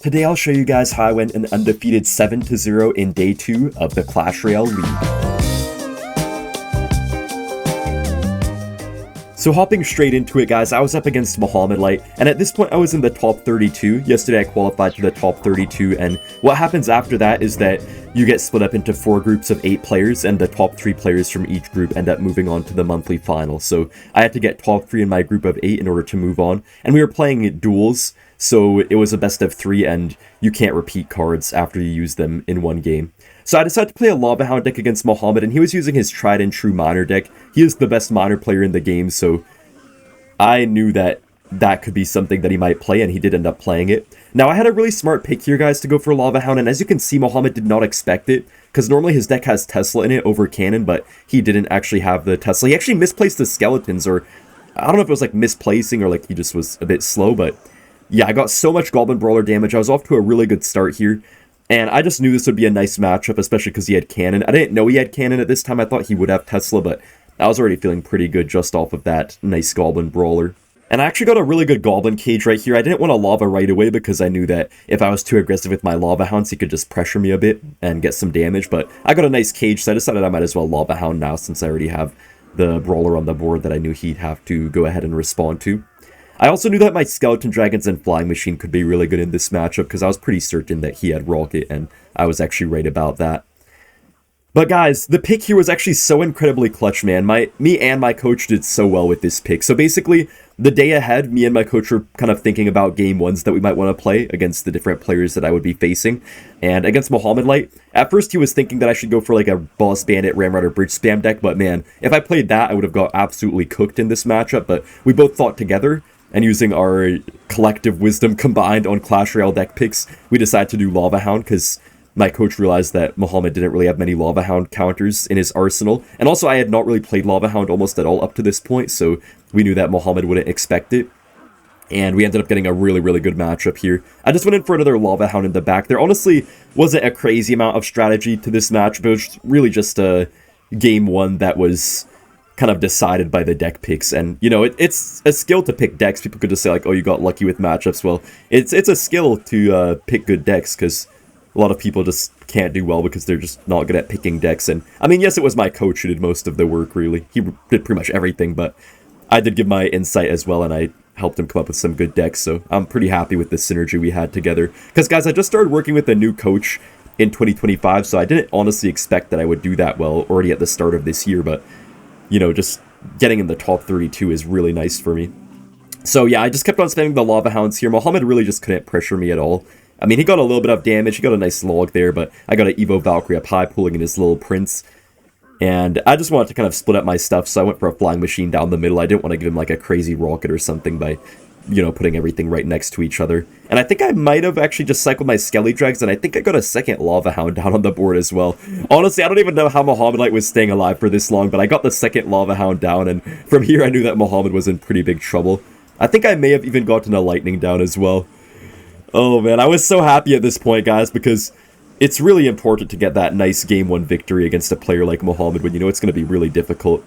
Today I'll show you guys how I went an undefeated 7-0 in day 2 of the Clash Royale League. So hopping straight into it, guys, I was up against Mohamed, and at this point I was in the top 32. Yesterday I qualified to the top 32, and what happens after that is that you get split up into 4 groups of 8 players, and the top 3 players from each group end up moving on to the monthly final. So I had to get top 3 in my group of 8 in order to move on, and we were playing duels, so it was a best of 3, and you can't repeat cards after you use them in one game. So I decided to play a Lava Hound deck against Mohamed, and he was using his tried and true miner deck. He is the best miner player in the game, so I knew that that could be something that he might play, and he did end up playing it. Now, I had a really smart pick here, guys, to go for Lava Hound, and as you can see, Mohamed did not expect it, because normally his deck has Tesla in it over Cannon, but he didn't actually have the Tesla. He actually misplaced the Skeletons, or I don't know if it was like misplacing or like he just was a bit slow, but yeah, I got so much Goblin Brawler damage. I was off to a really good start here, and I just knew this would be a nice matchup, especially because he had Cannon. I didn't know he had Cannon at this time. I thought he would have Tesla, but I was already feeling pretty good just off of that nice Goblin Brawler. And I actually got a really good Goblin Cage right here. I didn't want to Lava right away because I knew that if I was too aggressive with my Lava Hounds, he could just pressure me a bit and get some damage. But I got a nice Cage, so I decided I might as well Lava Hound now since I already have the Brawler on the board that I knew he'd have to go ahead and respond to. I also knew that my Skeleton Dragons and Flying Machine could be really good in this matchup because I was pretty certain that he had Rocket, and I was actually right about that. But guys, the pick here was actually so incredibly clutch, man. Me and my coach did so well with this pick. So basically, the day ahead, me and my coach were kind of thinking about game ones that we might want to play against the different players that I would be facing. And against Mohamed, at first he was thinking that I should go for like a Boss Bandit, Ramrider Bridge Spam deck. But man, if I played that, I would have got absolutely cooked in this matchup. But we both thought together, and using our collective wisdom combined on Clash Royale deck picks, we decided to do Lava Hound because my coach realized that Mohamed didn't really have many Lava Hound counters in his arsenal. And also, I had not really played Lava Hound almost at all up to this point, so we knew that Mohamed wouldn't expect it. And we ended up getting a really, really good matchup here. I just went in for another Lava Hound in the back. There honestly wasn't a crazy amount of strategy to this match, but it was really just a game one that was kind of decided by the deck picks. And, you know, it's a skill to pick decks. People could just say, like, oh, you got lucky with matchups. Well, it's a skill to pick good decks, because a lot of people just can't do well because they're just not good at picking decks. And, I mean, yes, it was my coach who did most of the work, really. He did pretty much everything, but I did give my insight as well, and I helped him come up with some good decks, so I'm pretty happy with the synergy we had together. Because, guys, I just started working with a new coach in 2025, so I didn't honestly expect that I would do that well already at the start of this year, but you know, just getting in the top 32 is really nice for me. So yeah, I just kept on spamming the Lava Hounds here. Mohamed really just couldn't pressure me at all. I mean, he got a little bit of damage, he got a nice log there, but I got an Evo Valkyrie up high, pulling in his little Prince. And I just wanted to kind of split up my stuff, so I went for a Flying Machine down the middle. I didn't want to give him like a crazy Rocket or something by, you know, putting everything right next to each other. And I think I might have actually just cycled my Skelly Drags, and I think I got a second Lava Hound down on the board as well. Honestly, I don't even know how Mohamed was staying alive for this long, but I got the second Lava Hound down, and from here I knew that Mohamed was in pretty big trouble. I think I may have even gotten a Lightning down as well. Oh man, I was so happy at this point, guys, because it's really important to get that nice game 1 victory against a player like Mohamed when you know it's going to be really difficult.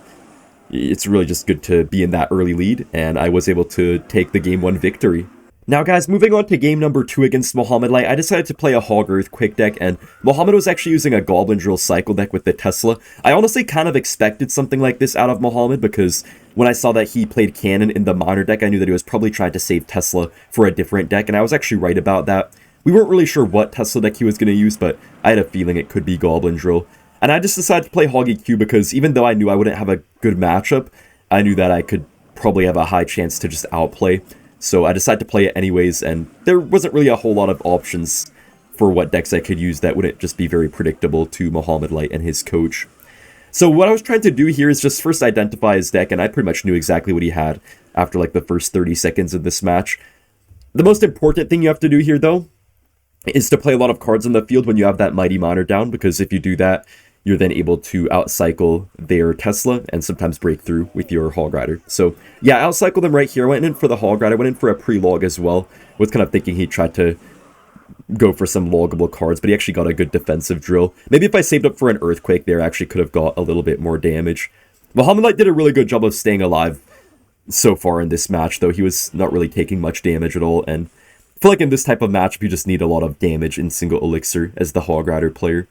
It's really just good to be in that early lead, and I was able to take the game 1 victory. Now guys, moving on to game number 2 against Mohamed, I decided to play a Hog Earthquake deck, and Mohamed was actually using a Goblin Drill Cycle deck with the Tesla. I honestly kind of expected something like this out of Mohamed, because when I saw that he played Cannon in the Miner deck, I knew that he was probably trying to save Tesla for a different deck, and I was actually right about that. We weren't really sure what Tesla deck he was going to use, but I had a feeling it could be Goblin Drill. And I just decided to play Hog EQ because even though I knew I wouldn't have a good matchup, I knew that I could probably have a high chance to just outplay. So I decided to play it anyways, and there wasn't really a whole lot of options for what decks I could use that wouldn't just be very predictable to Mohamed and his coach. So what I was trying to do here is just first identify his deck, and I pretty much knew exactly what he had after like the first 30 seconds of this match. The most important thing you have to do here, though, is to play a lot of cards on the field when you have that Mighty Miner down, because if you do that, you're then able to outcycle their Tesla and sometimes break through with your Hog Rider. So yeah, outcycle them right here. I went in for the Hog Rider. I went in for a pre-log as well. Was kind of thinking he tried to go for some loggable cards, but he actually got a good defensive drill. Maybe if I saved up for an Earthquake there, I actually could have got a little bit more damage. Mohamed did a really good job of staying alive so far in this match, though. He was not really taking much damage at all, and I feel like in this type of matchup, you just need a lot of damage in single elixir as the Hog Rider player.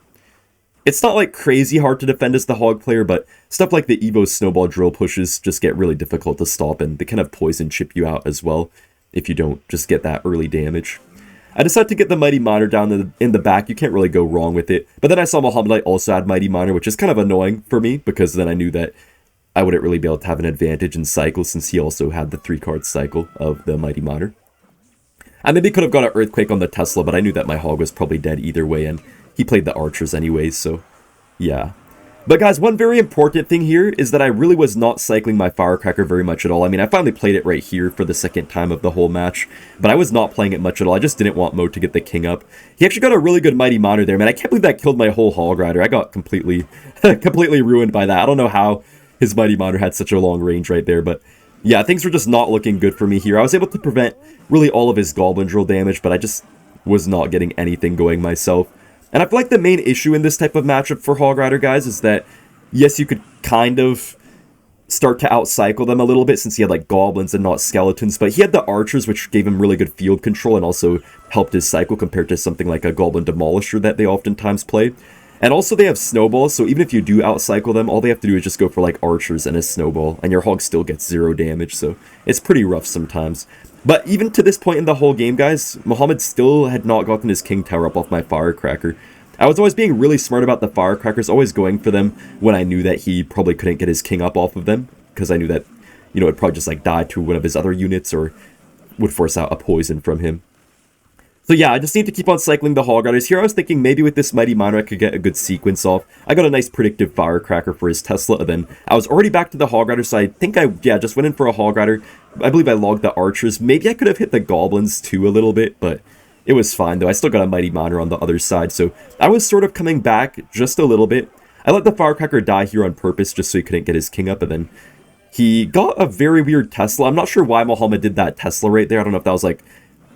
It's not like crazy hard to defend as the Hog player, but stuff like the Evo snowball drill pushes just get really difficult to stop, and they kind of poison chip you out as well if you don't just get that early damage. I decided to get the Mighty Miner down in the back. You can't really go wrong with it. But then I saw Mohamed also add Mighty Miner, which is kind of annoying for me, because then I knew that I wouldn't really be able to have an advantage in cycle, since he also had the 3-card cycle of the Mighty Miner. I maybe could have got an Earthquake on the Tesla, but I knew that my Hog was probably dead either way, and he played the Archers anyways, so yeah. But guys, one very important thing here is that I really was not cycling my Firecracker very much at all. I mean, I finally played it right here for the second time of the whole match, but I was not playing it much at all. I just didn't want Mo to get the king up. He actually got a really good Mighty Miner there, man. I can't believe that killed my whole Hog Rider. I got completely ruined by that. I don't know how his Mighty Miner had such a long range right there, but yeah, things were just not looking good for me here. I was able to prevent really all of his Goblin Drill damage, but I just was not getting anything going myself. And I feel like the main issue in this type of matchup for Hog Rider, guys, is that, yes, you could kind of start to outcycle them a little bit since he had, like, Goblins and not Skeletons, but he had the Archers, which gave him really good field control and also helped his cycle compared to something like a Goblin Demolisher that they oftentimes play. And also they have Snowballs, so even if you do outcycle them, all they have to do is just go for, like, Archers and a Snowball, and your Hog still gets 0 damage, so it's pretty rough sometimes. But even to this point in the whole game, guys, Mohamed still had not gotten his King Tower up off my Firecracker. I was always being really smart about the Firecrackers, always going for them when I knew that he probably couldn't get his King up off of them, because I knew that, you know, it'd probably just, like, die to one of his other units or would force out a poison from him. So yeah, I just need to keep on cycling the Hog Riders. Here I was thinking maybe with this Mighty Miner I could get a good sequence off. I got a nice predictive Firecracker for his Tesla, and then I was already back to the Hog Rider, so I think I just went in for a Hog Rider. I believe I logged the Archers. Maybe I could have hit the Goblins too a little bit, but it was fine though. I still got a Mighty Miner on the other side, so I was sort of coming back just a little bit. I let the Firecracker die here on purpose just so he couldn't get his King up, and then he got a very weird Tesla. I'm not sure why Mohamed did that Tesla right there. I don't know if that was like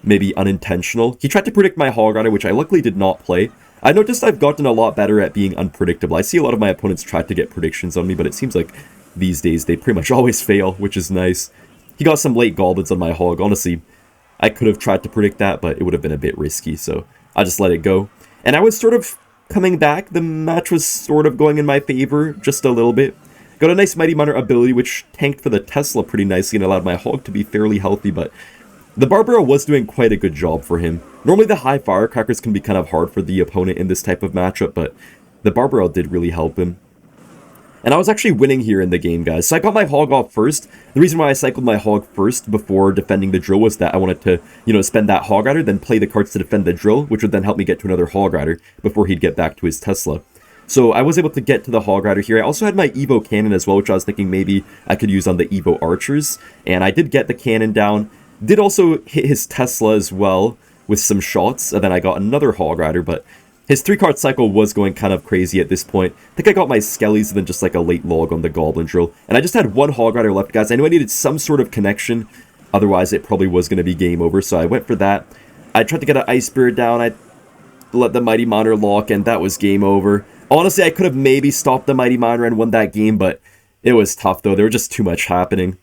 maybe unintentional. He tried to predict my Hog Rider, which I luckily did not play. I noticed I've gotten a lot better at being unpredictable. I see a lot of my opponents try to get predictions on me, but it seems like these days they pretty much always fail, which is nice. He got some late Goblins on my Hog. Honestly, I could have tried to predict that, but it would have been a bit risky, so I just let it go. And I was sort of coming back. The match was sort of going in my favor, just a little bit. Got a nice Mighty Miner ability, which tanked for the Tesla pretty nicely and allowed my Hog to be fairly healthy, but the Barbaro was doing quite a good job for him. Normally the high Firecrackers can be kind of hard for the opponent in this type of matchup, but the Barbaro did really help him. And I was actually winning here in the game, guys. So I got my Hog off first. The reason why I cycled my Hog first before defending the drill was that I wanted to, you know, spend that Hog Rider, then play the cards to defend the drill, which would then help me get to another Hog Rider before he'd get back to his Tesla. So I was able to get to the Hog Rider here. I also had my Evo Cannon as well, which I was thinking maybe I could use on the Evo Archers. And I did get the Cannon down. Did also hit his Tesla as well with some shots, and then I got another Hog Rider, but his 3-card cycle was going kind of crazy at this point. I think I got my Skellies and then just like a late log on the Goblin Drill. And I just had one Hog Rider left, guys. I knew I needed some sort of connection, otherwise it probably was going to be game over, so I went for that. I tried to get an Ice Spirit down, I let the Mighty Miner lock, and that was game over. Honestly, I could have maybe stopped the Mighty Miner and won that game, but it was tough though. There was just too much happening.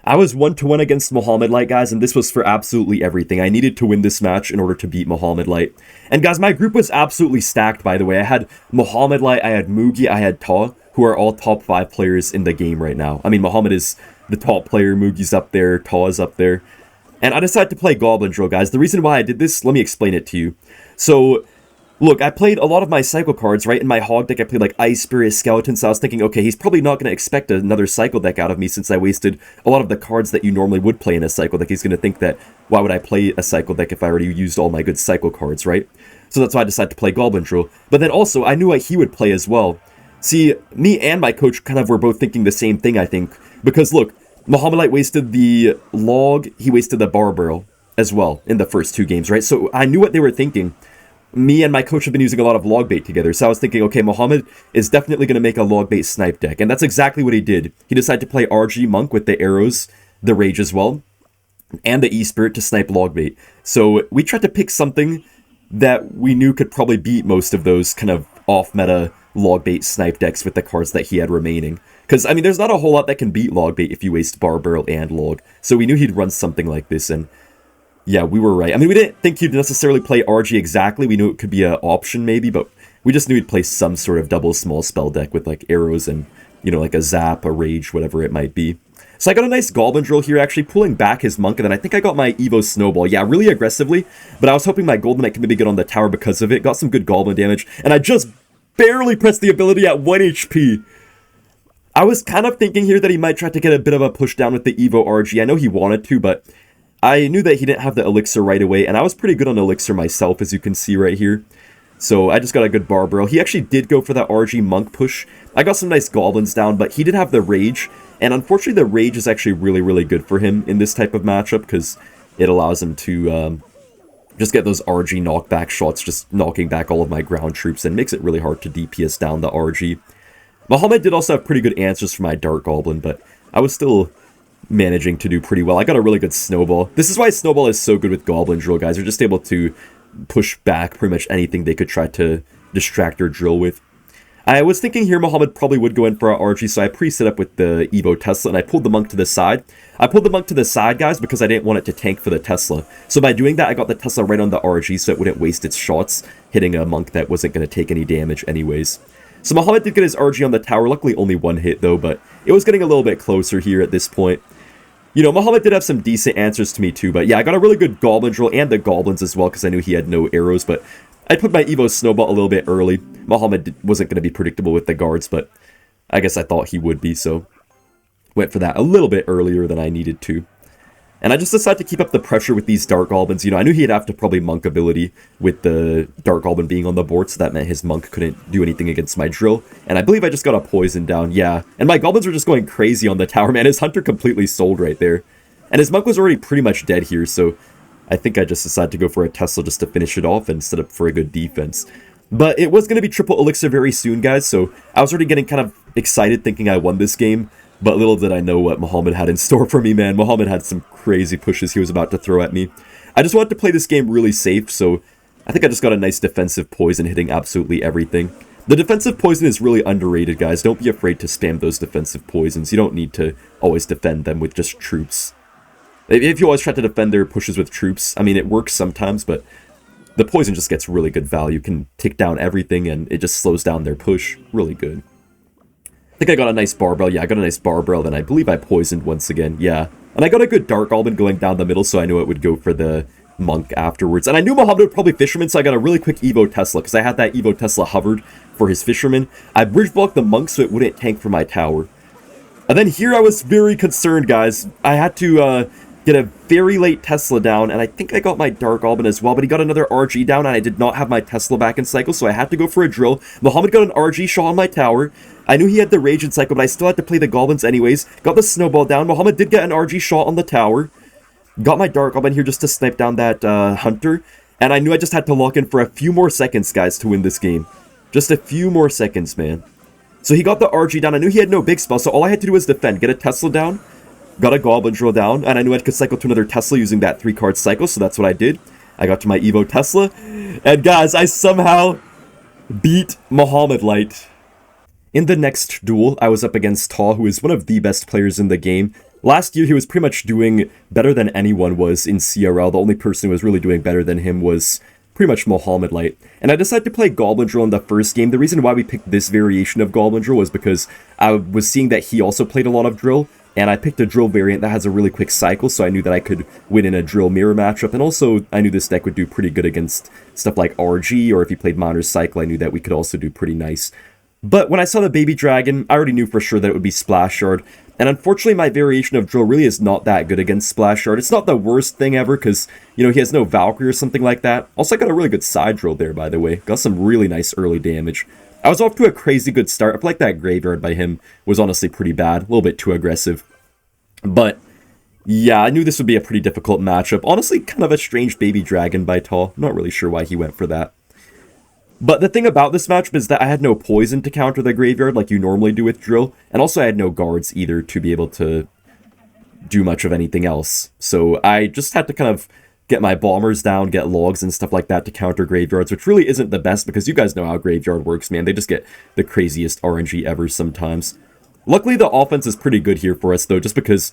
I was 1-1 against Mohamed Light, guys, and this was for absolutely everything. I needed to win this match in order to beat Mohamed Light. And guys, my group was absolutely stacked, by the way. I had Mohamed Light, I had Mugi, I had Ta, who are all top 5 players in the game right now. I mean, Mohamed is the top player, Mugi's up there, Ta is up there. And I decided to play Goblin Drill, guys. The reason why I did this, let me explain it to you. So look, I played a lot of my cycle cards, right? In my Hog deck, I played like Ice Spirit, Skeleton, so I was thinking, okay, he's probably not going to expect another cycle deck out of me since I wasted a lot of the cards that you normally would play in a cycle deck. He's going to think that, why would I play a cycle deck if I already used all my good cycle cards, right? So that's why I decided to play Goblin Drill. But then also, I knew what he would play as well. See, me and my coach kind of were both thinking the same thing, I think. Because look, Mohamed Light wasted the Log, he wasted the Barbaro as well in the first 2 games, right? So I knew what they were thinking. Me and my coach have been using a lot of Logbait together, so I was thinking, okay, Mohamed is definitely going to make a Logbait snipe deck, and that's exactly what he did. He decided to play RG Monk with the arrows, the Rage as well, and the E-Spirit to snipe Logbait. So we tried to pick something that we knew could probably beat most of those kind of off-meta Logbait snipe decks with the cards that he had remaining. Because, I mean, there's not a whole lot that can beat Logbait if you waste Barbaro and Log, so we knew he'd run something like this, and Yeah, we were right. I mean, we didn't think he'd necessarily play RG exactly. We knew it could be an option maybe, but we just knew he'd play some sort of double small spell deck with like arrows and, you know, like a zap, a rage, whatever it might be. So I got a nice Goblin Drill here, actually pulling back his Monk, and then I think I got my Evo Snowball. Yeah, really aggressively, but I was hoping my Golden Knight could maybe get on the tower because of it. Got some good Goblin damage, and I just barely pressed the ability at 1 HP. I was kind of thinking here that he might try to get a bit of a push down with the Evo RG. I know he wanted to, but I knew that he didn't have the Elixir right away, and I was pretty good on Elixir myself, as you can see right here. So I just got a good Barbaro. He actually did go for that RG Monk push. I got some nice Goblins down, but he did have the Rage. And unfortunately, the Rage is actually really, really good for him in this type of matchup, because it allows him to just get those RG knockback shots, just knocking back all of my ground troops, and makes it really hard to DPS down the RG. Mohamed did also have pretty good answers for my Dark Goblin, but I was still managing to do pretty well. I got a really good Snowball. This is why Snowball is so good with Goblin Drill, guys. They're just able to push back pretty much anything they could try to distract or drill with. I was thinking here Mohamed probably would go in for our RG, so I pre-set up with the Evo Tesla, and I pulled the Monk to the side. I pulled the Monk to the side, guys, because I didn't want it to tank for the Tesla. So by doing that, I got the Tesla right on the RG, so it wouldn't waste its shots, hitting a Monk that wasn't going to take any damage anyways. So Mohamed did get his RG on the tower, luckily only one hit though, but it was getting a little bit closer here at this point. You know, Mohamed did have some decent answers to me too, but yeah, I got a really good Goblin Drill and the Goblins as well, because I knew he had no arrows, but I put my Evo Snowball a little bit early. Mohamed wasn't going to be predictable with the guards, but I guess I thought he would be, so went for that a little bit earlier than I needed to. And I just decided to keep up the pressure with these Dark Goblins. You know, I knew he'd have to probably Monk ability with the Dark Goblin being on the board, so that meant his Monk couldn't do anything against my Drill. And I believe I just got a Poison down, yeah. And my Goblins were just going crazy on the tower, man. His Hunter completely sold right there. And his Monk was already pretty much dead here, so I think I just decided to go for a Tesla just to finish it off and set up for a good defense. But it was going to be triple Elixir very soon, guys, so I was already getting kind of excited thinking I won this game. But little did I know what Mohamed had in store for me, man. Mohamed had some crazy pushes he was about to throw at me. I just wanted to play this game really safe, so I think I just got a nice defensive poison hitting absolutely everything. The defensive poison is really underrated, guys. Don't be afraid to spam those defensive poisons. You don't need to always defend them with just troops. If you always try to defend their pushes with troops, I mean, it works sometimes, but the poison just gets really good value. Can take down everything, and it just slows down their push. Really good. I think I got a nice Barbell. Yeah, I got a nice Barbell, then I believe I poisoned once again. Yeah. And I got a good Dark Goblin going down the middle, so I knew it would go for the Monk afterwards. And I knew Mohamed would probably Fisherman, so I got a really quick Evo Tesla, because I had that Evo Tesla hovered for his Fisherman. I bridge blocked the Monk so it wouldn't tank for my tower. And then here I was very concerned, guys. I had to get a very late Tesla down, and I think I got my Dark Goblin as well, but he got another RG down, and I did not have my Tesla back in cycle, so I had to go for a drill. Mohamed got an RG shot on my tower. I knew he had the Rage in cycle, but I still had to play the Goblins anyways. Got the Snowball down. Mohamed did get an RG shot on the tower. Got my Dark Goblin here just to snipe down that Hunter, and I knew I just had to lock in for a few more seconds, guys, to win this game. Just a few more seconds, man. So he got the RG down. I knew he had no big spell, so all I had to do was defend. Get a Tesla down. Got a Goblin Drill down, and I knew I could cycle to another Tesla using that 3-card cycle, so that's what I did. I got to my Evo Tesla, and guys, I somehow beat Mohamed Light. In the next duel, I was up against Taw, who is one of the best players in the game. Last year, he was pretty much doing better than anyone was in CRL. The only person who was really doing better than him was pretty much Mohamed Light. And I decided to play Goblin Drill in the first game. The reason why we picked this variation of Goblin Drill was because I was seeing that he also played a lot of Drill, and I picked a Drill variant that has a really quick cycle, so I knew that I could win in a Drill mirror matchup, and also I knew this deck would do pretty good against stuff like RG, or if he played Miner's Cycle, I knew that we could also do pretty nice. But when I saw the Baby Dragon, I already knew for sure that it would be Splash Shard, and unfortunately my variation of Drill really is not that good against Splash Shard. It's not the worst thing ever, because, you know, he has no Valkyrie or something like that. Also, I got a really good side Drill there, by the way. Got some really nice early damage. I was off to a crazy good start. I feel like that Graveyard by him was honestly pretty bad, a little bit too aggressive. But yeah, I knew this would be a pretty difficult matchup. Honestly, kind of a strange Baby Dragon by Taw. Not really sure why he went for that. But the thing about this matchup is that I had no poison to counter the Graveyard like you normally do with Drill, and also I had no guards either to be able to do much of anything else. So I just had to kind of get my Bombers down, get Logs and stuff like that to counter Graveyards, which really isn't the best because you guys know how Graveyard works, man. They just get the craziest RNG ever sometimes. Luckily, the offense is pretty good here for us, though, just because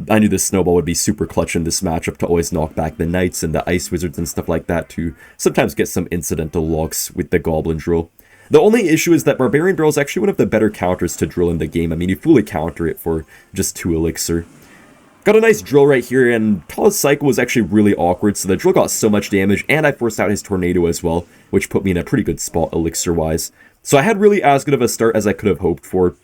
I knew this snowball would be super clutch in this matchup to always knock back the knights and the ice wizards and stuff like that to sometimes get some incidental logs with the goblin drill. The only issue is that Barbarian Barrel is actually one of the better counters to drill in the game. I mean, you fully counter it for just 2 elixir. Got a nice drill right here, and Tall's cycle was actually really awkward, so the drill got so much damage, and I forced out his tornado as well, which put me in a pretty good spot elixir-wise. So I had really as good of a start as I could have hoped for,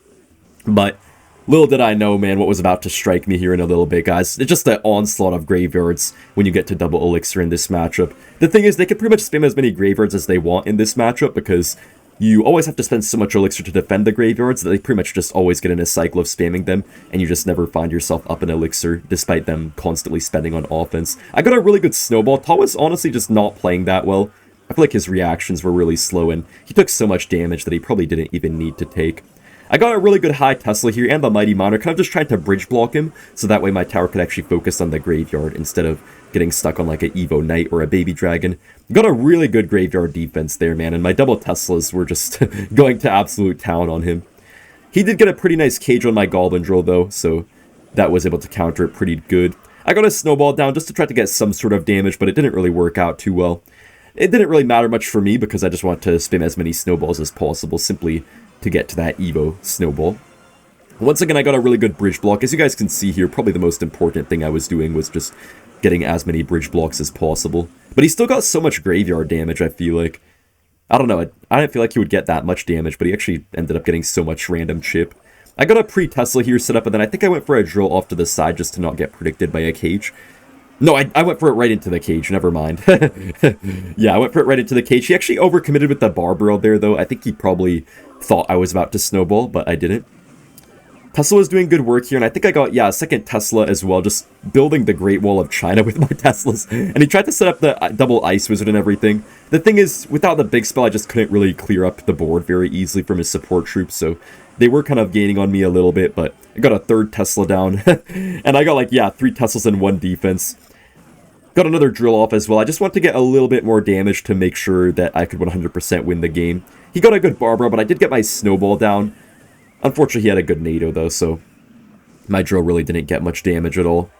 but little did I know, man, what was about to strike me here in a little bit, guys. It's just the onslaught of graveyards when you get to double elixir in this matchup. The thing is, they can pretty much spam as many graveyards as they want in this matchup, because you always have to spend so much elixir to defend the graveyards that they pretty much just always get in a cycle of spamming them, and you just never find yourself up in elixir, despite them constantly spending on offense. I got a really good snowball. Taw was honestly just not playing that well. I feel like his reactions were really slow, and he took so much damage that he probably didn't even need to take. I got a really good high Tesla here, and the Mighty Miner, kind of just trying to bridge block him, so that way my tower could actually focus on the graveyard, instead of getting stuck on like an Evo Knight or a Baby Dragon. Got a really good graveyard defense there, man, and my double Teslas were just going to absolute town on him. He did get a pretty nice cage on my Goblin Drill, though, so that was able to counter it pretty good. I got a Snowball down just to try to get some sort of damage, but it didn't really work out too well. It didn't really matter much for me, because I just wanted to spam as many Snowballs as possible, simply to get to that Evo Snowball. Once again, I got a really good bridge block. As you guys can see here, probably the most important thing I was doing was just getting as many bridge blocks as possible. But he still got so much graveyard damage, I feel like. I don't know, I didn't feel like he would get that much damage, but he actually ended up getting so much random chip. I got a pre-Tesla here set up, and then I think I went for a drill off to the side just to not get predicted by a cage. No, I went for it right into the cage, never mind. Yeah, I went for it right into the cage. He actually overcommitted with the bar barrel there, though. I think he probably thought I was about to snowball, but I didn't. Tesla was doing good work here, and I think I got, yeah, a second Tesla as well, just building the Great Wall of China with my Teslas. And he tried to set up the double Ice Wizard and everything. The thing is, without the big spell, I just couldn't really clear up the board very easily from his support troops, so they were kind of gaining on me a little bit, but I got a third Tesla down. And I got, like, yeah, 3 Teslas and 1 defense. Got another drill off as well. I just want to get a little bit more damage to make sure that I could 100% win the game. He got a good Barbara, but I did get my Snowball down. Unfortunately, he had a good NATO, though, so my drill really didn't get much damage at all.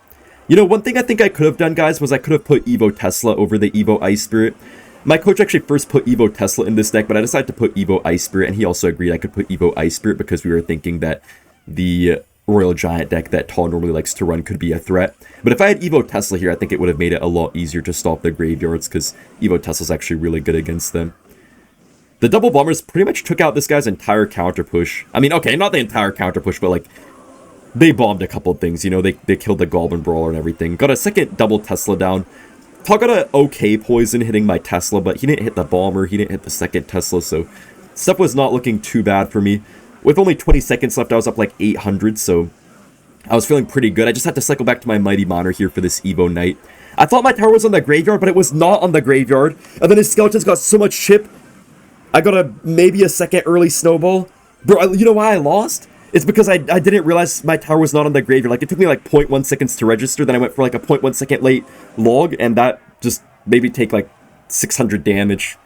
You know, one thing I think I could have done, guys, was I could have put Evo Tesla over the Evo Ice Spirit. My coach actually first put Evo Tesla in this deck, but I decided to put Evo Ice Spirit, and he also agreed I could put Evo Ice Spirit because we were thinking that the Royal Giant deck that Taw normally likes to run could be a threat. But if I had Evo Tesla here, I think it would have made it a lot easier to stop the graveyards, because Evo Tesla's actually really good against them. The double bombers pretty much took out this guy's entire counter push. I mean, okay, not the entire counter push, but like, they bombed a couple of things, you know, they killed the Goblin Brawler and everything. Got a second double Tesla down. Taw got a okay poison hitting my Tesla, but he didn't hit the bomber, he didn't hit the second Tesla, so stuff was not looking too bad for me. With only 20 seconds left, I was up like 800, so I was feeling pretty good. I just had to cycle back to my Mighty Miner here for this Evo Knight. I thought my tower was on the graveyard, but it was not on the graveyard. And then his skeletons got so much chip. I got maybe a second early Snowball. Bro, you know why I lost? It's because I didn't realize my tower was not on the graveyard. Like, it took me like 0.1 seconds to register, then I went for like a 0.1 second late log, and that just made me take like 600 damage.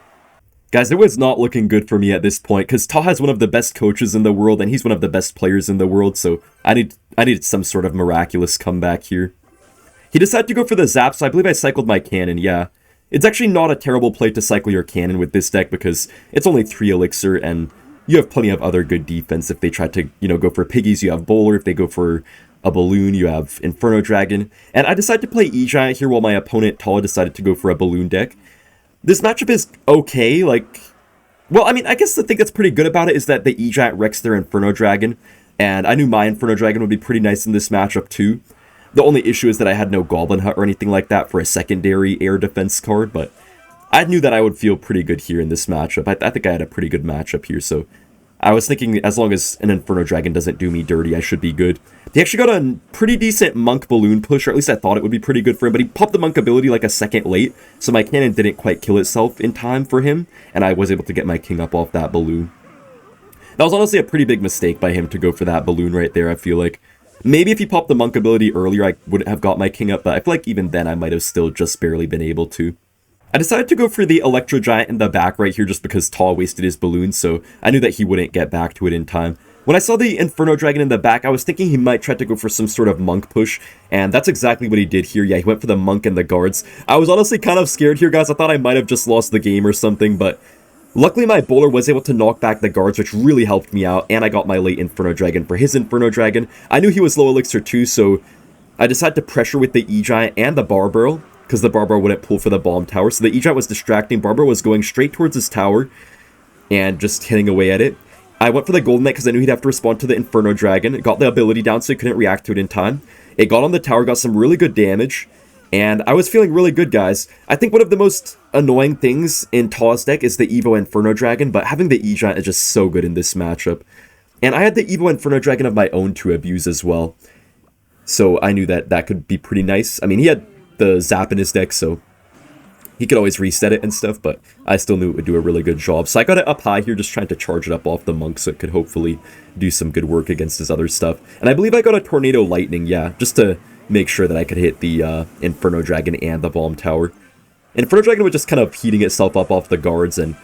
Guys, it was not looking good for me at this point, because Taw has one of the best coaches in the world, and he's one of the best players in the world, so I needed some sort of miraculous comeback here. He decided to go for the Zap, so I believe I cycled my cannon, yeah. It's actually not a terrible play to cycle your cannon with this deck, because it's only 3 elixir, and you have plenty of other good defense. If they try to, you know, go for piggies, you have Bowler. If they go for a balloon, you have Inferno Dragon. And I decided to play E-Giant here while my opponent, Taw, decided to go for a balloon deck. This matchup is okay, like, well, I mean, I guess the thing that's pretty good about it is that the E-Giant wrecks their Inferno Dragon, and I knew my Inferno Dragon would be pretty nice in this matchup too. The only issue is that I had no Goblin Hut or anything like that for a secondary air defense card, but I knew that I would feel pretty good here in this matchup. I think I had a pretty good matchup here, so I was thinking as long as an Inferno Dragon doesn't do me dirty, I should be good. He actually got a pretty decent Monk Balloon push, or at least I thought it would be pretty good for him, but he popped the Monk ability like a second late, so my cannon didn't quite kill itself in time for him, and I was able to get my king up off that balloon. That was honestly a pretty big mistake by him to go for that balloon right there, I feel like. Maybe if he popped the Monk ability earlier, I wouldn't have got my king up, but I feel like even then I might have still just barely been able to. I decided to go for the Electro Giant in the back right here just because Taw wasted his balloon, so I knew that he wouldn't get back to it in time. When I saw the Inferno Dragon in the back, I was thinking he might try to go for some sort of monk push, and that's exactly what he did here. Yeah, he went for the monk and the guards. I was honestly kind of scared here, guys. I thought I might have just lost the game or something, but luckily my bowler was able to knock back the guards, which really helped me out, and I got my late Inferno Dragon for his Inferno Dragon. I knew he was low elixir too, so I decided to pressure with the E-Giant and the Bar Barrel, because the Bar Barrel wouldn't pull for the bomb tower, so the E-Giant was distracting. Bar Barrel was going straight towards his tower, and just hitting away at it. I went for the Golden Knight because I knew he'd have to respond to the Inferno Dragon. It got the ability down so he couldn't react to it in time. It got on the tower, got some really good damage, and I was feeling really good, guys. I think one of the most annoying things in Taw's deck is the Evo Inferno Dragon, but having the E-Giant is just so good in this matchup. And I had the Evo Inferno Dragon of my own to abuse as well, so I knew that that could be pretty nice. I mean, he had the Zap in his deck, so he could always reset it and stuff, but I still knew it would do a really good job. So I got it up high here, just trying to charge it up off the monk so it could hopefully do some good work against his other stuff. And I believe I got a Tornado Lightning, yeah, just to make sure that I could hit the Inferno Dragon and the Bomb Tower. Inferno Dragon was just kind of heating itself up off the guards, and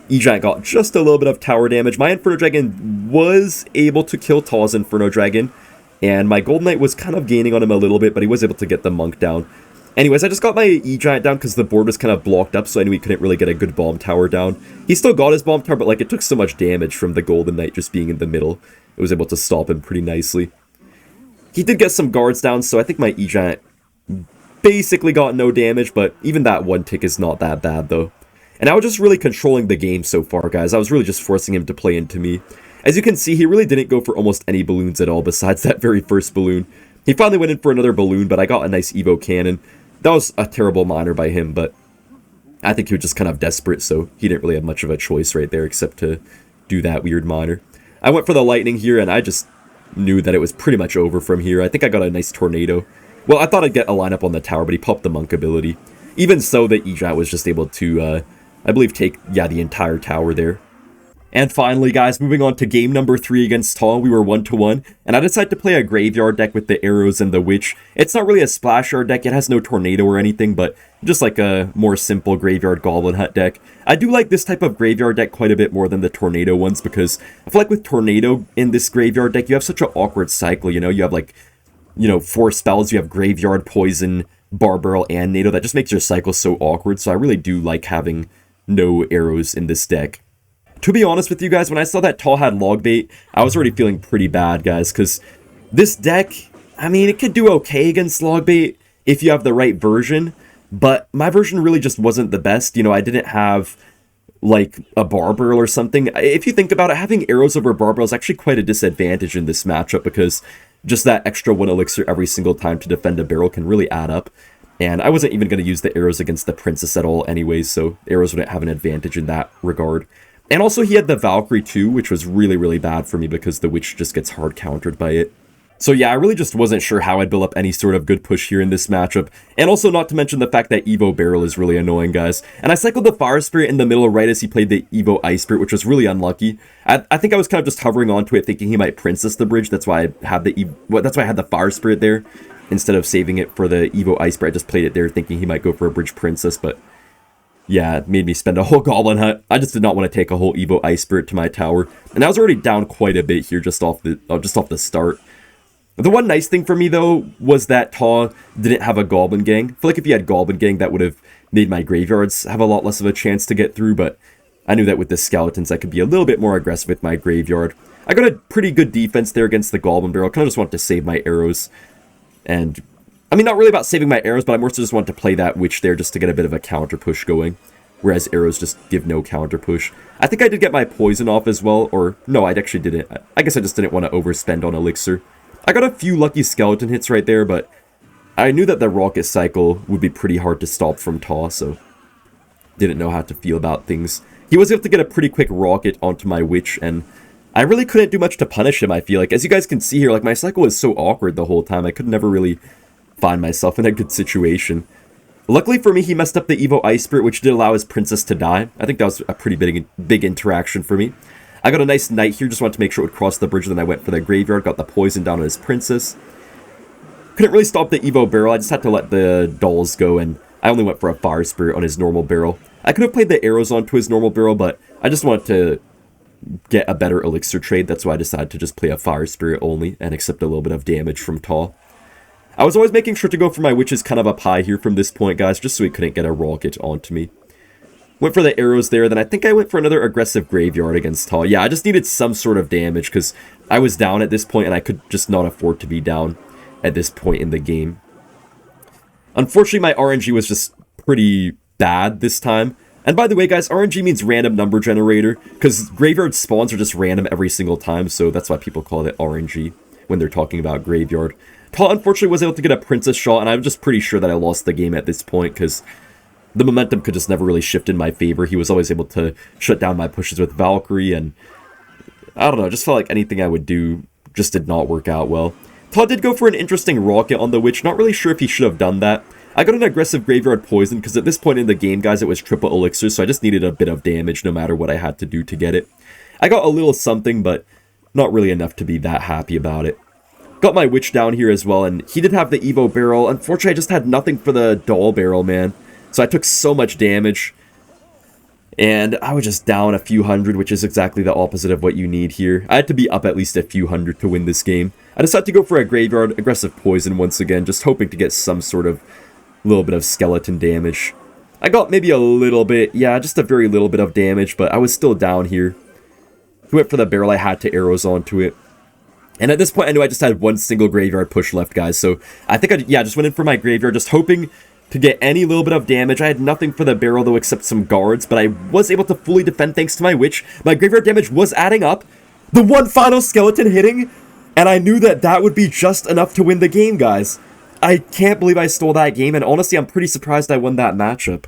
E-Giant got just a little bit of tower damage. My Inferno Dragon was able to kill Taw's Inferno Dragon, and my Golden Knight was kind of gaining on him a little bit, but he was able to get the monk down. Anyways, I just got my E-Giant down because the board was kind of blocked up, so I knew he couldn't really get a good bomb tower down. He still got his bomb tower, but like it took so much damage from the Golden Knight just being in the middle. It was able to stop him pretty nicely. He did get some guards down, so I think my E-Giant basically got no damage, but even that one tick is not that bad, though. And I was just really controlling the game so far, guys. I was really just forcing him to play into me. As you can see, he really didn't go for almost any balloons at all besides that very first balloon. He finally went in for another balloon, but I got a nice Evo Cannon. That was a terrible miner by him, but I think he was just kind of desperate, so he didn't really have much of a choice right there except to do that weird miner. I went for the lightning here, and I just knew that it was pretty much over from here. I think I got a nice tornado. Well, I thought I'd get a lineup on the tower, but he popped the monk ability. Even so, the E-Giant was just able to, I believe, take, yeah, the entire tower there. And finally, guys, moving on to game number 3 against Taw, we were 1-1, and I decided to play a graveyard deck with the arrows and the witch. It's not really a splash yard deck, it has no tornado or anything, but just like a more simple graveyard goblin hut deck. I do like this type of graveyard deck quite a bit more than the tornado ones, because I feel like with tornado in this graveyard deck, you have such an awkward cycle, you know? You have like, 4 spells, you have graveyard, poison, bar barrel, and NATO. That just makes your cycle so awkward, so I really do like having no arrows in this deck. To be honest with you guys, when I saw that Taw had Logbait, I was already feeling pretty bad, guys, because this deck, I mean, it could do okay against Logbait if you have the right version, but my version really just wasn't the best. I didn't have, like, a bar barrel or something. If you think about it, having arrows over bar barrel is actually quite a disadvantage in this matchup, because just that extra 1 elixir every single time to defend a barrel can really add up. And I wasn't even going to use the arrows against the princess at all anyways, so arrows wouldn't have an advantage in that regard. And also he had the Valkyrie too, which was really, really bad for me because the witch just gets hard countered by it. So yeah, I really just wasn't sure how I'd build up any sort of good push here in this matchup. And also not to mention the fact that Evo Barrel is really annoying, guys. And I cycled the Fire Spirit in the middle right as he played the Evo Ice Spirit, which was really unlucky. I think I was kind of just hovering onto it thinking he might Princess the bridge. That's why I had the Fire Spirit there. Instead of saving it for the Evo Ice Spirit, I just played it there thinking he might go for a bridge Princess, but yeah, it made me spend a whole Goblin Hut. I just did not want to take a whole Evo Ice Spirit to my tower. And I was already down quite a bit here just off the start. The one nice thing for me, though, was that Taw didn't have a Goblin Gang. I feel like if he had Goblin Gang, that would have made my graveyards have a lot less of a chance to get through, but I knew that with the Skeletons, I could be a little bit more aggressive with my graveyard. I got a pretty good defense there against the Goblin Barrel. I kind of just wanted to save my arrows. And I mean, not really about saving my arrows, but I more so just want to play that witch there just to get a bit of a counter push going. Whereas arrows just give no counter push. I think I did get my poison off as well, or no, I actually didn't. I guess I just didn't want to overspend on elixir. I got a few lucky skeleton hits right there, but I knew that the rocket cycle would be pretty hard to stop from Taw, so didn't know how to feel about things. He was able to get a pretty quick rocket onto my witch, and I really couldn't do much to punish him, I feel like. As you guys can see here, like, my cycle was so awkward the whole time. I could never really find myself in a good situation. Luckily for me, he messed up the Evo Ice Spirit, which did allow his princess to die. I think that was a pretty big interaction for me. I got a nice knight here, just wanted to make sure it would cross the bridge, then I went for the graveyard, got the poison down on his princess. Couldn't really stop the Evo Barrel, I just had to let the dolls go, and I only went for a Fire Spirit on his normal barrel. I could have played the arrows onto his normal barrel, but I just wanted to get a better elixir trade. That's why I decided to just play a Fire Spirit only and accept a little bit of damage from Taw. I was always making sure to go for my witches kind of up high here from this point, guys, just so he couldn't get a rocket onto me. Went for the arrows there, then I think I went for another aggressive graveyard against Taw. Yeah, I just needed some sort of damage because I was down at this point and I could just not afford to be down at this point in the game. Unfortunately, my RNG was just pretty bad this time. And by the way, guys, RNG means random number generator, because graveyard spawns are just random every single time, so that's why people call it RNG when they're talking about graveyard. Taw, unfortunately, was able to get a princess shot, and I'm just pretty sure that I lost the game at this point, because the momentum could just never really shift in my favor. He was always able to shut down my pushes with Valkyrie, and I don't know, just felt like anything I would do just did not work out well. Taw did go for an interesting rocket on the witch, not really sure if he should have done that. I got an aggressive graveyard poison because at this point in the game, guys, it was triple elixir, so I just needed a bit of damage no matter what I had to do to get it. I got a little something, but not really enough to be that happy about it. Got my witch down here as well, and he did have the Evo barrel. Unfortunately, I just had nothing for the doll barrel, man. So I took so much damage, and I was just down a few hundred, which is exactly the opposite of what you need here. I had to be up at least a few hundred to win this game. I decided to go for a graveyard, aggressive poison once again, just hoping to get some sort of little bit of skeleton damage. I got maybe a little bit, yeah, just a very little bit of damage, but I was still down here. He went for the barrel, I had to arrows onto it. And at this point, I knew I just had one single graveyard push left, guys, so I think I just went in for my graveyard, just hoping to get any little bit of damage. I had nothing for the barrel, though, except some guards, but I was able to fully defend thanks to my witch. My graveyard damage was adding up. The one final skeleton hitting, and I knew that that would be just enough to win the game, guys. I can't believe I stole that game, and honestly, I'm pretty surprised I won that matchup.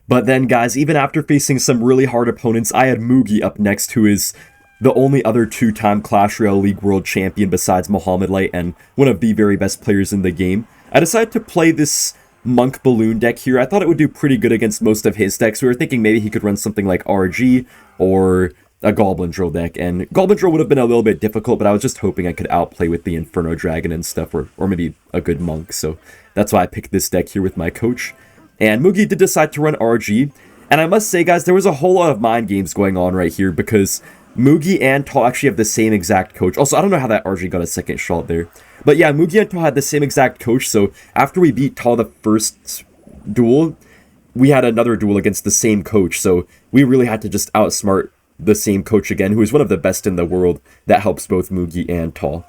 But then, guys, even after facing some really hard opponents, I had Mugi up next, who is the only other two-time Clash Royale League World Champion besides Mohamed and one of the very best players in the game. I decided to play this Monk Balloon deck here. I thought it would do pretty good against most of his decks. We were thinking maybe he could run something like RG or a Goblin Drill deck, and Goblin Drill would have been a little bit difficult, but I was just hoping I could outplay with the Inferno Dragon and stuff, or maybe a good Monk, so that's why I picked this deck here with my coach. And Mugi did decide to run RG, and I must say, guys, there was a whole lot of mind games going on right here, because Mugi and Taw actually have the same exact coach. Also, I don't know how that RG got a second shot there, but yeah, Mugi and Taw had the same exact coach, so after we beat Taw the first duel, we had another duel against the same coach, so we really had to just outsmart the same coach again, who is one of the best in the world that helps both Mugi and Taw.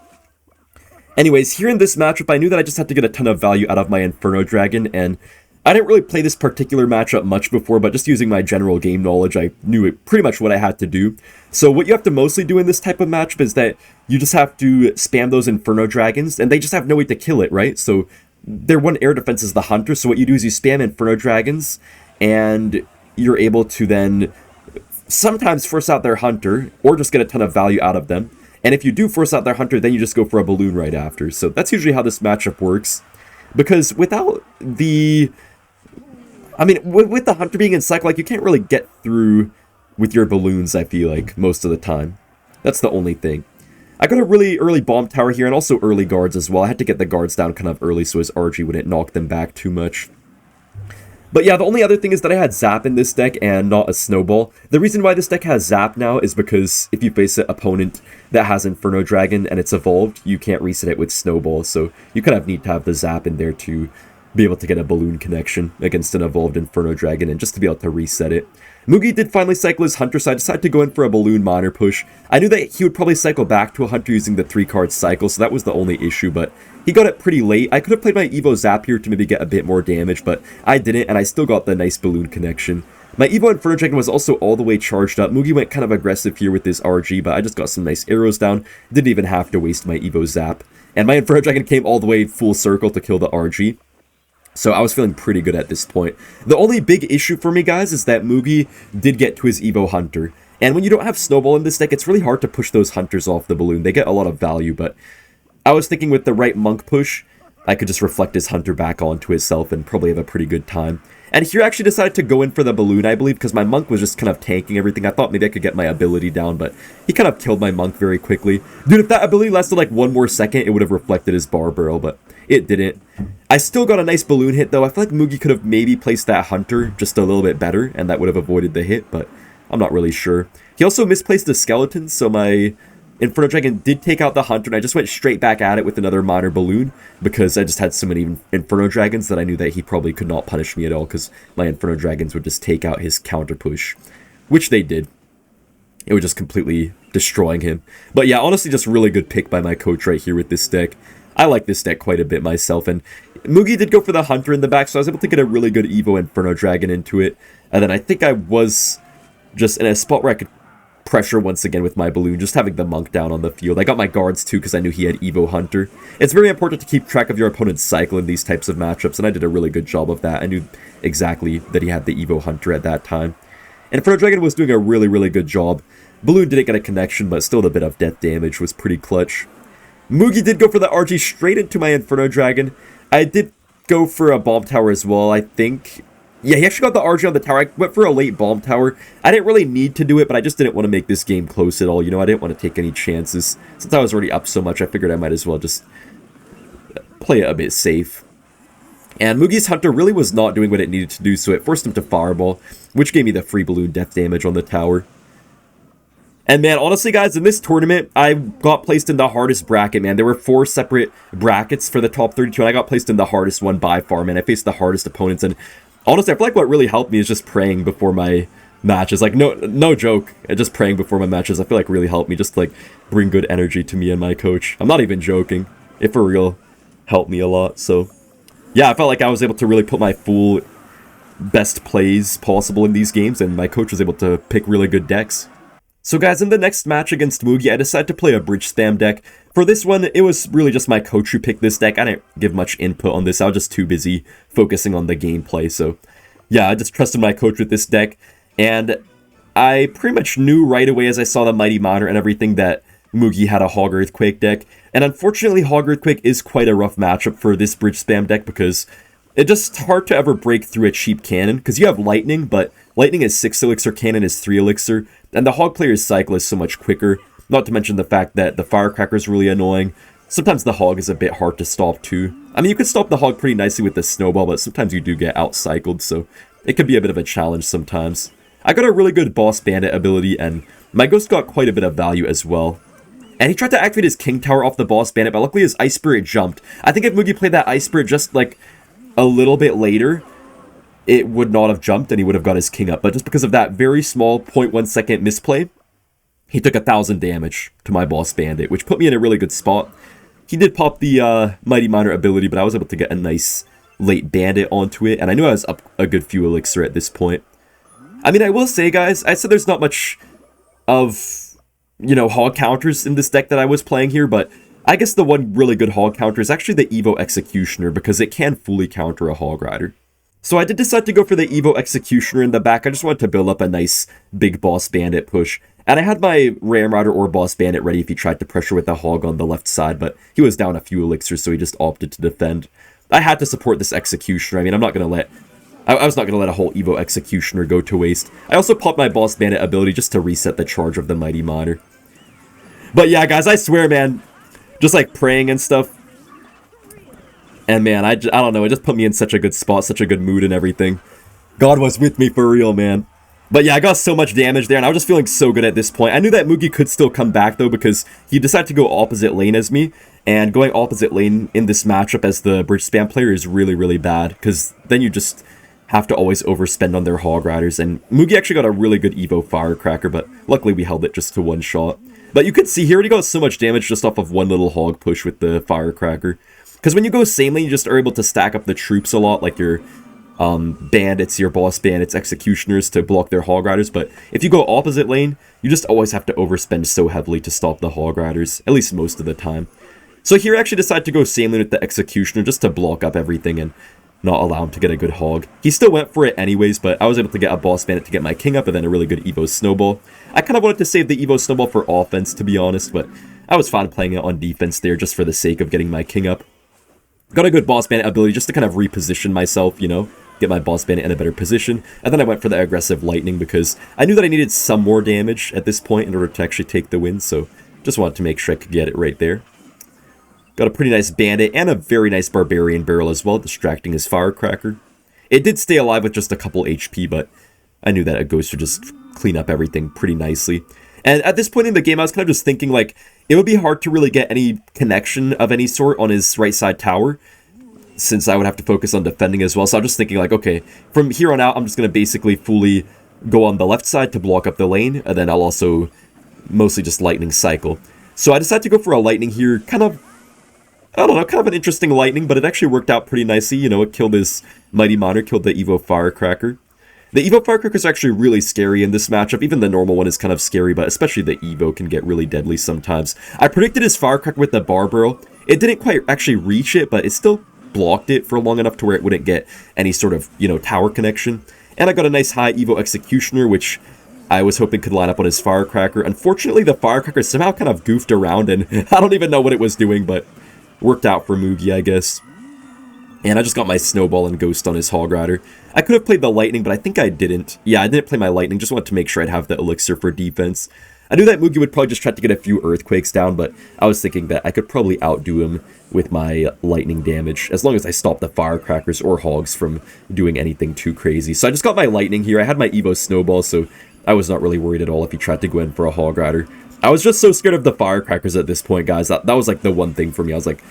Anyways, here in this matchup, I knew that I just had to get a ton of value out of my Inferno Dragon, and I didn't really play this particular matchup much before, but just using my general game knowledge, I knew pretty much what I had to do. So what you have to mostly do in this type of matchup is that you just have to spam those Inferno Dragons, and they just have no way to kill it, right? So their one air defense is the Hunter, so what you do is you spam Inferno Dragons, and you're able to then sometimes force out their Hunter, or just get a ton of value out of them. And if you do force out their Hunter, then you just go for a Balloon right after. So that's usually how this matchup works. Because without the... I mean, with the Hunter being in cycle, like, you can't really get through with your Balloons, I feel like, most of the time. That's the only thing. I got a really early Bomb Tower here, and also early guards as well. I had to get the guards down kind of early so his RG wouldn't knock them back too much. But yeah, the only other thing is that I had Zap in this deck and not a Snowball. The reason why this deck has Zap now is because if you face an opponent that has Inferno Dragon and it's evolved, you can't reset it with Snowball, so you kind of need to have the Zap in there to be able to get a Balloon connection against an evolved Inferno Dragon and just to be able to reset it. Mugi did finally cycle his Hunter, so I decided to go in for a Balloon Minor push. I knew that he would probably cycle back to a Hunter using the 3-card cycle, so that was the only issue, but he got it pretty late. I could have played my Evo Zap here to maybe get a bit more damage, but I didn't, and I still got the nice Balloon connection. My Evo Inferno Dragon was also all the way charged up. Mugi went kind of aggressive here with his RG, but I just got some nice arrows down. Didn't even have to waste my Evo Zap. And my Inferno Dragon came all the way full circle to kill the RG. So I was feeling pretty good at this point. The only big issue for me, guys, is that Mugi did get to his Evo Hunter. And when you don't have Snowball in this deck, it's really hard to push those Hunters off the Balloon. They get a lot of value, but I was thinking with the right Monk push, I could just reflect his Hunter back onto himself and probably have a pretty good time. And here I actually decided to go in for the Balloon, I believe, because my Monk was just kind of tanking everything. I thought maybe I could get my ability down, but he kind of killed my Monk very quickly. Dude, if that ability lasted like one more second, it would have reflected his Bar Barrel, but it didn't. I still got a nice Balloon hit, though. I feel like Mugi could have maybe placed that Hunter just a little bit better, and that would have avoided the hit, but I'm not really sure. He also misplaced the skeleton, so my Inferno Dragon did take out the Hunter, and I just went straight back at it with another Miner Balloon, because I just had so many Inferno Dragons that I knew that he probably could not punish me at all, because my Inferno Dragons would just take out his counter push, which they did. It was just completely destroying him. But yeah, honestly, just really good pick by my coach right here with this deck. I like this deck quite a bit myself, and Mugi did go for the Hunter in the back, so I was able to get a really good Evo Inferno Dragon into it, and then I think I was just in a spot where I could pressure once again with my Balloon, just having the Monk down on the field. I got my guards too because I knew he had Evo Hunter. It's very important to keep track of your opponent's cycle in these types of matchups, and I did a really good job of that. I knew exactly that he had the Evo Hunter at that time. And Inferno Dragon was doing a really, really good job. Balloon didn't get a connection, but still the bit of death damage was pretty clutch. Mugi did go for the RG straight into my Inferno Dragon. I did go for a Bomb Tower as well, I think. Yeah, he actually got the RG on the tower. I went for a late Bomb Tower. I didn't really need to do it, but I just didn't want to make this game close at all. You know, I didn't want to take any chances. Since I was already up so much, I figured I might as well just play it a bit safe. And Mugi's Hunter really was not doing what it needed to do, so it forced him to Fireball, which gave me the free Balloon death damage on the tower. And man, honestly guys, in this tournament, I got placed in the hardest bracket, man. There were 4 separate brackets for the top 32, and I got placed in the hardest one by far, man. I faced the hardest opponents, and honestly, I feel like what really helped me is just praying before my matches. Like, no joke, just praying before my matches, I feel like really helped me, just like bring good energy to me and my coach. I'm not even joking. It for real helped me a lot, so yeah, I felt like I was able to really put my full best plays possible in these games, and my coach was able to pick really good decks. So guys, in the next match against Mugi, I decided to play a bridge spam deck. For this one, it was really just my coach who picked this deck. I didn't give much input on this. I was just too busy focusing on the gameplay. So yeah, I just trusted my coach with this deck. And I pretty much knew right away as I saw the Mighty Miner and everything that Mugi had a Hog Earthquake deck. And unfortunately, Hog Earthquake is quite a rough matchup for this bridge spam deck because it's just hard to ever break through a cheap cannon, because you have Lightning, but Lightning is 6 elixir, cannon is 3 elixir, and the Hog player's cycle is so much quicker, not to mention the fact that the Firecracker is really annoying. Sometimes the Hog is a bit hard to stop too. I mean, you can stop the Hog pretty nicely with the Snowball, but sometimes you do get out-cycled, so it could be a bit of a challenge sometimes. I got a really good Boss Bandit ability, and my Ghost got quite a bit of value as well. And he tried to activate his King Tower off the Boss Bandit, but luckily his Ice Spirit jumped. I think if Mugi played that Ice Spirit just like a little bit later, it would not have jumped and he would have got his king up. But just because of that very small 0.1 second misplay, he took 1,000 damage to my Boss Bandit, which put me in a really good spot. He did pop the Mighty Miner ability, but I was able to get a nice late Bandit onto it, and I knew I was up a good few elixir at this point. I mean, I will say, guys, I said there's not much of, you know, Hog counters in this deck that I was playing here, but I guess the one really good Hog counter is actually the Evo Executioner, because it can fully counter a Hog Rider. So I did decide to go for the Evo Executioner in the back. I just wanted to build up a nice big Boss Bandit push. And I had my Ram Rider or Boss Bandit ready if he tried to pressure with the Hog on the left side, but he was down a few elixirs, so he just opted to defend. I had to support this Executioner. I mean, I'm not going to let... I was not going to let a whole Evo Executioner go to waste. I also popped my Boss Bandit ability just to reset the charge of the Mighty Miner. But yeah, guys, I swear, man, just like praying and stuff. And man, I don't know, it just put me in such a good spot, such a good mood and everything. God was with me for real, man. But yeah, I got so much damage there, and I was just feeling so good at this point. I knew that Mugi could still come back, though, because he decided to go opposite lane as me. And going opposite lane in this matchup as the bridge spam player is really, really bad, because then you just have to always overspend on their Hog Riders. And Mugi actually got a really good Evo Firecracker, but luckily we held it just to one shot. But you can see he already got so much damage just off of one little Hog push with the Firecracker. Because when you go same lane, you just are able to stack up the troops a lot, like your bandits, your Boss Bandits, Executioners to block their Hog Riders. But if you go opposite lane, you just always have to overspend so heavily to stop the Hog Riders, at least most of the time. So here I actually decided to go same lane with the Executioner just to block up everything and not allow him to get a good Hog. He still went for it anyways, but I was able to get a Boss Bandit to get my king up and then a really good Evo Snowball. I kind of wanted to save the Evo Snowball for offense, to be honest, but I was fine playing it on defense there just for the sake of getting my king up. Got a good Boss Bandit ability just to kind of reposition myself, you know, get my Boss Bandit in a better position. And then I went for the aggressive Lightning because I knew that I needed some more damage at this point in order to actually take the win, so just wanted to make sure I could get it right there. Got a pretty nice Bandit and a very nice Barbarian Barrel as well, distracting his Firecracker. It did stay alive with just a couple HP, but I knew that a Ghost would just clean up everything pretty nicely. And at this point in the game, I was kind of just thinking, like, it would be hard to really get any connection of any sort on his right side tower, since I would have to focus on defending as well. So I'm just thinking, like, okay, from here on out, I'm just going to basically fully go on the left side to block up the lane, and then I'll also mostly just lightning cycle. So I decided to go for a lightning here, kind of, I don't know, kind of an interesting lightning, but it actually worked out pretty nicely. You know, it killed his Mighty Miner, killed the Evo Firecracker. The Evo Firecracker is actually really scary in this matchup. Even the normal one is kind of scary, but especially the Evo can get really deadly sometimes. I predicted his Firecracker with the Barbaro. It didn't quite actually reach it, but it still blocked it for long enough to where it wouldn't get any sort of, you know, tower connection. And I got a nice high Evo Executioner, which I was hoping could line up on his Firecracker. Unfortunately, the Firecracker somehow kind of goofed around, and I don't even know what it was doing, but worked out for Mugi, I guess. And I just got my Snowball and Ghost on his Hog Rider. I could have played the Lightning, but I think I didn't. Yeah, I didn't play my Lightning, just wanted to make sure I'd have the Elixir for defense. I knew that Mugi would probably just try to get a few Earthquakes down, but I was thinking that I could probably outdo him with my Lightning damage, as long as I stop the Firecrackers or Hogs from doing anything too crazy. So I just got my Lightning here. I had my Evo Snowball, so I was not really worried at all if he tried to go in for a Hog Rider. I was just so scared of the Firecrackers at this point, guys. That was like the one thing for me. I was like,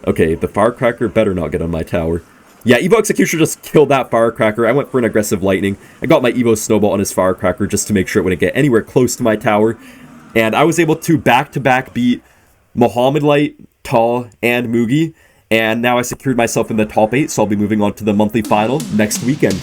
okay, the Firecracker better not get on my tower. Yeah, Evo Executioner just killed that Firecracker. I went for an aggressive Lightning. I got my Evo Snowball on his Firecracker just to make sure it wouldn't get anywhere close to my tower. And I was able to back-to-back beat Mohamed Light, Tall, and Mugi. And now I secured myself in the top 8, so I'll be moving on to the monthly final next weekend.